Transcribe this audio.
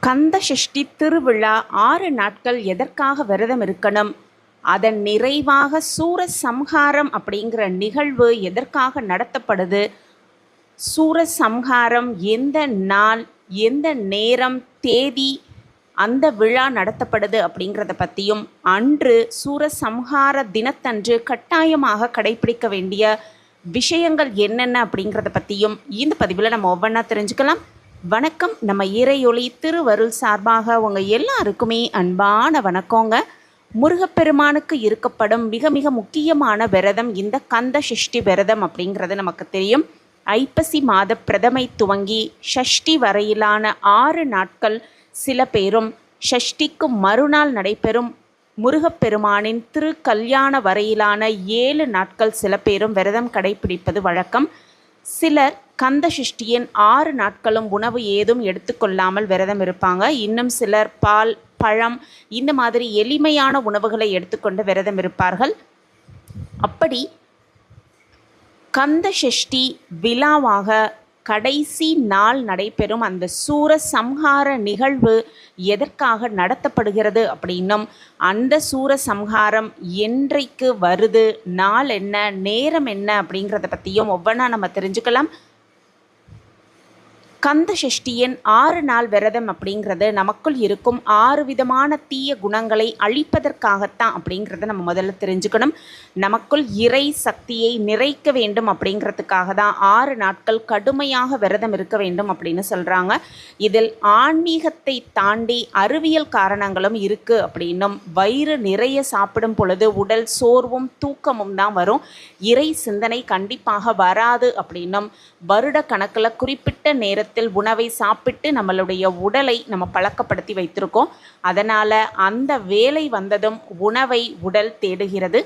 கந்த சஷ்டி திருவிழா 6 நாட்கள் எதற்காக விரதம் இருக்கணும்? அதன் நிறைவாக சூரசம்ஹாரம் அப்படிங்கிற நிகழ்வு எதற்காக நடத்தப்படுது? சூரசம்ஹாரம் எந்த நாள், எந்த நேரம், தேதி அந்த விழா நடத்தப்படுது அப்படிங்கிறத பற்றியும், அன்று சூரசம்ஹார தினத்தன்று கட்டாயமாக கடைபிடிக்க வேண்டிய விஷயங்கள் என்னென்ன அப்படிங்கிறத பற்றியும் இந்த பதிவில் நம்ம ஒவ்வொன்றா தெரிஞ்சுக்கலாம். வணக்கம். நம்ம இறையொளி திருவருள் சார்பாக உங்கள் எல்லாருக்குமே அன்பான வணக்கங்க. முருகப்பெருமானுக்கு இருக்கப்படும் மிக மிக முக்கியமான விரதம் இந்த கந்த சஷ்டி விரதம் அப்படிங்கிறது நமக்கு தெரியும். ஐப்பசி மாத பிரதமை துவங்கி ஷஷ்டி வரையிலான 6 நாட்கள், சில பேரும் ஷஷ்டிக்கு மறுநாள் நடைபெறும் முருகப்பெருமானின் திருக்கல்யாண வரையிலான 7 நாட்கள் சில பேரும் விரதம் கடைபிடிப்பது வழக்கம். சிலர் கந்த சஷ்டியின் 6 நாட்களும் உணவு ஏதும் எடுத்துக்கொள்ளாமல் விரதம் இருப்பாங்க. இன்னும் சிலர் பால், பழம் இந்த மாதிரி எளிமையான உணவுகளை எடுத்துக்கொண்டு விரதம் இருப்பார்கள். அப்படி கந்த சஷ்டி விழாவாக கடைசி நாள் நடைபெறும் அந்த சூரசம்ஹார நிகழ்வு எதற்காக நடத்தப்படுகிறது அப்படின்னும், அந்த சூரசம்ஹாரம் என்றைக்கு வருது, நாள் என்ன, நேரம் என்ன அப்படிங்கிறத பற்றியும் ஒவ்வொன்றா நம்ம தெரிஞ்சுக்கலாம். கந்த சஷ்டியின் 6 நாள் விரதம் அப்படிங்கிறது நமக்குள் இருக்கும் 6 விதமான தீய குணங்களை அழிப்பதற்காகத்தான் அப்படிங்கிறத நம்ம முதல்ல தெரிஞ்சுக்கணும். நமக்குள் இறை சக்தியை நிறைக்க வேண்டும் அப்படிங்கிறதுக்காக தான் 6 நாட்கள் கடுமையாக விரதம் இருக்க வேண்டும் அப்படின்னு சொல்கிறாங்க. இதில் ஆன்மீகத்தை தாண்டி அறிவியல் காரணங்களும் இருக்குது அப்படின்னும், வயிறு நிறைய சாப்பிடும் பொழுது உடல் சோர்வும் தூக்கமும் தான் வரும், இறை சிந்தனை கண்டிப்பாக வராது அப்படின்னும், வருட கணக்கில் குறிப்பிட்ட நேரத்தில் உணவை சாப்பிட்டு நம்மளுடைய உடலை நம்ம பழக்கப்படுத்தி வைத்திருக்கோம். அதனால் அந்த வேலை வந்ததும் உணவை உடல் தேடுகிறது.